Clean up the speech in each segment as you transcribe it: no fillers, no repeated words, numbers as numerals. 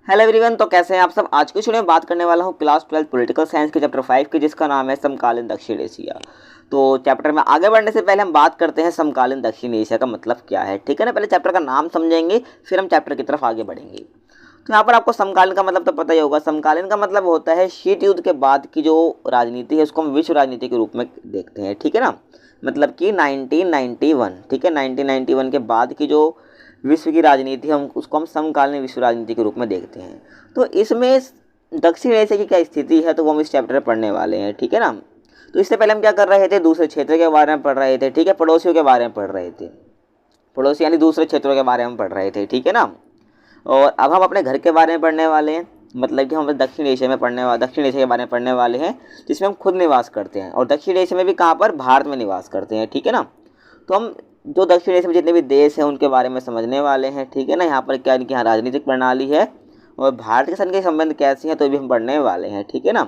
Hello everyone, तो कैसे हैं आप सब। आज की वीडियो में बात करने वाला हूं क्लास 12 पॉलिटिकल साइंस के चैप्टर 5 की, जिसका नाम है समकालीन दक्षिण एशिया। तो चैप्टर में आगे बढ़ने से पहले हम बात करते हैं समकालीन दक्षिण एशिया का मतलब क्या है। ठीक है ना, पहले चैप्टर का नाम समझेंगे, फिर हम चैप्टर की तरफ आगे बढ़ेंगे। तो यहाँ पर आपको समकालीन का मतलब तो पता ही होगा। समकालीन का मतलब होता है शीत युद्ध के बाद की जो राजनीति है उसको हम विश्व राजनीति के रूप में देखते हैं। ठीक है ना, मतलब कि 1991, ठीक है, 1991 के बाद की जो विश्व की राजनीति हम उसको हम समकालीन विश्व राजनीति के रूप में देखते हैं। तो इसमें दक्षिण एशिया की क्या स्थिति है तो वो हम इस चैप्टर में पढ़ने वाले हैं। ठीक है ना, तो इससे पहले हम क्या कर रहे थे, दूसरे क्षेत्र के बारे में पढ़ रहे थे। ठीक है, पड़ोसियों के बारे में पढ़ रहे थे, पड़ोसी यानी दूसरे क्षेत्रों के बारे में पढ़ रहे थे। ठीक है ना, और अब हम अपने घर के बारे में पढ़ने वाले हैं, मतलब कि हम दक्षिण एशिया में दक्षिण एशिया के बारे में पढ़ने वाले हैं, जिसमें हम खुद निवास करते हैं। और दक्षिण एशिया में भी कहाँ पर, भारत में निवास करते हैं। ठीक है ना, तो हम जो दक्षिण एशिया में जितने भी देश हैं उनके बारे में समझने वाले हैं। ठीक है ना, यहाँ पर क्या इनकी यहाँ राजनीतिक प्रणाली है और भारत के संग के संबंध कैसे हैं तो भी हम पढ़ने वाले हैं। ठीक है ना,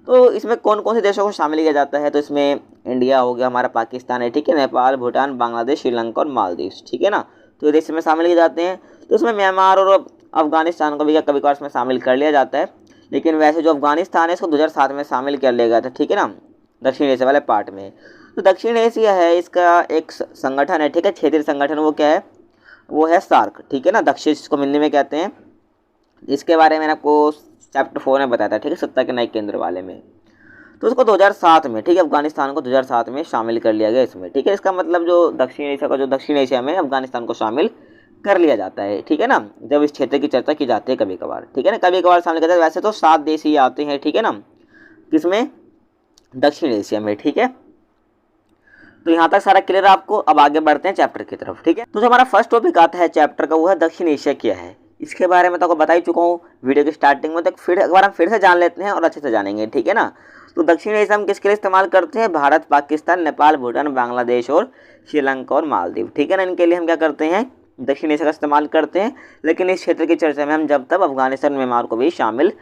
तो इसमें कौन कौन से देशों को शामिल किया जाता है, तो इसमें इंडिया हो गया, हमारा पाकिस्तान है, ठीक है, नेपाल, भूटान, बांग्लादेश, श्रीलंका और मालदीव। ठीक है ना, तो ये देश में शामिल किए जाते हैं। तो इसमें म्यांमार और अफगानिस्तान को भी कभी कभार इसमें शामिल कर लिया जाता है, लेकिन वैसे जो अफगानिस्तान है इसको 2007 में शामिल कर लिया गया था। ठीक है ना, दक्षिण एशिया वाले पार्ट में। तो दक्षिण एशिया है, इसका एक संगठन है, ठीक है, क्षेत्रीय संगठन, वो क्या है, वो है सार्क। ठीक है ना, दक्षिण इसको हिंदी में कहते हैं। इसके बारे में आपको चैप्टर 4 में बताया था, ठीक है, सत्ता के नए केंद्र वाले में। तो उसको 2007 में, ठीक है, अफगानिस्तान को 2007 में शामिल कर लिया गया इसमें। ठीक है, इसका मतलब जो दक्षिण एशिया में अफगानिस्तान को शामिल कर लिया जाता है। ठीक है ना, जब इस क्षेत्र की चर्चा की जाती है कभी कभार। ठीक है ना, कभी कभार शामिल करते हैं। वैसे तो 7 देश ही आते हैं। ठीक है ना, किसमें, दक्षिण एशिया में। ठीक है, तो यहाँ तक सारा क्लियर आपको। अब आगे बढ़ते हैं चैप्टर की तरफ। ठीक है, तो जो हमारा फर्स्ट टॉपिक आता है चैप्टर का वो है दक्षिण एशिया क्या है। इसके बारे में तो आपको बता ही चुका हूँ वीडियो की स्टार्टिंग में, तो फिर एक बार हम फिर से जान लेते हैं और अच्छे से जानेंगे। ठीक है ना, तो दक्षिण एशिया हम किसके लिए इस्तेमाल करते हैं, भारत, पाकिस्तान, नेपाल, भूटान, बांग्लादेश और श्रीलंका और मालदीव। ठीक है ना, इनके लिए हम क्या करते हैं, दक्षिण एशिया का इस्तेमाल करते हैं। लेकिन इस क्षेत्र की चर्चा में हम जब तक अफगानिस्तान, म्यांमार को भी शामिल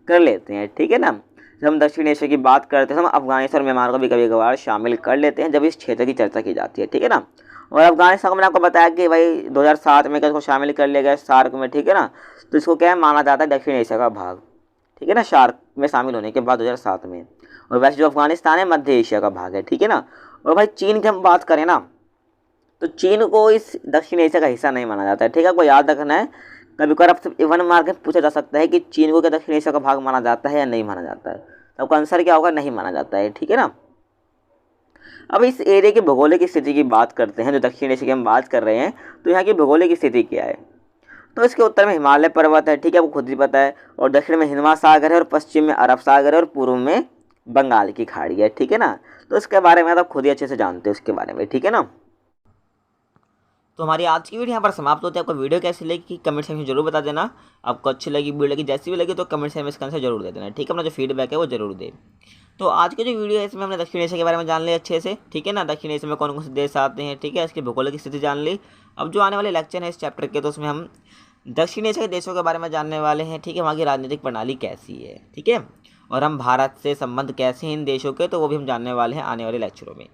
कर लेते हैं। ठीक है ना, जब हम दक्षिण एशिया की बात करते हैं हम अफगानिस्तान और म्यांमार को भी कभी कभार शामिल कर लेते हैं जब इस क्षेत्र की चर्चा की जाती है। ठीक है ना, और अफगानिस्तान को मैंने आपको बताया कि भाई 2007 में क्या इसको शामिल कर लिया गया सार्क में। ठीक है ना, तो इसको क्या माना जाता है, दक्षिण एशिया का भाग। ठीक है ना, सार्क में शामिल होने के बाद 2007 में। और वैसे जो अफगानिस्तान है मध्य एशिया का भाग है। ठीक है ना, और भाई चीन की हम बात करें ना, तो चीन को इस दक्षिण एशिया का हिस्सा नहीं माना जाता है। ठीक है, आपको याद रखना है, कभी कभार आपसे 1 मार्क में पूछा जा सकता है कि चीन को क्या दक्षिण एशिया का भाग माना जाता है या नहीं माना जाता है, तो आपका आंसर क्या होगा, नहीं माना जाता है। ठीक है ना, अब इस एरिया की भौगोलिक स्थिति की बात करते हैं, जो दक्षिण एशिया की हम बात कर रहे हैं, तो यहाँ की भौगोलिक स्थिति क्या है। तो इसके उत्तर में हिमालय पर्वत है, ठीक है, आपको खुद ही पता है, और दक्षिण में हिंद महासागर है, और पश्चिम में अरब सागर है, और पूर्व में बंगाल की खाड़ी है। ठीक है ना, तो इसके बारे में आप खुद ही अच्छे से जानते हो इसके बारे में। ठीक है ना, तो हमारी आज की वीडियो यहाँ पर समाप्त होती है। आपको वीडियो कैसी लगी कमेंट सेक्शन में जरूर बता देना। आपको अच्छी लगी, वीडियो लगी, जैसी भी लगी तो कमेंट सेक्शन में इसका आंसर जरूर दे देना। ठीक है, अपना जो फीडबैक है वो जरूर दे। तो आज की जो वीडियो है इसमें हमने दक्षिण एशिया के बारे में जान लिया अच्छे से। ठीक है ना, दक्षिण एशिया में कौन कौन से देश आते हैं, ठीक है, इसकी भौगोलिक स्थिति जान ली। अब जो आने वाले लेक्चर है इस चैप्टर के, तो उसमें हम दक्षिण एशिया के देशों के बारे में जानने वाले हैं। ठीक है, वहाँ की राजनीतिक प्रणाली कैसी है, ठीक है, और हम भारत से संबंध कैसे हैं इन देशों के, तो वो भी हम जानने वाले हैं आने वाले लेक्चरों में।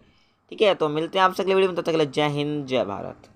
ठीक है, तो मिलते हैं आपसे अगले वीडियो में, तब तक के लिए जय हिंद, जय भारत।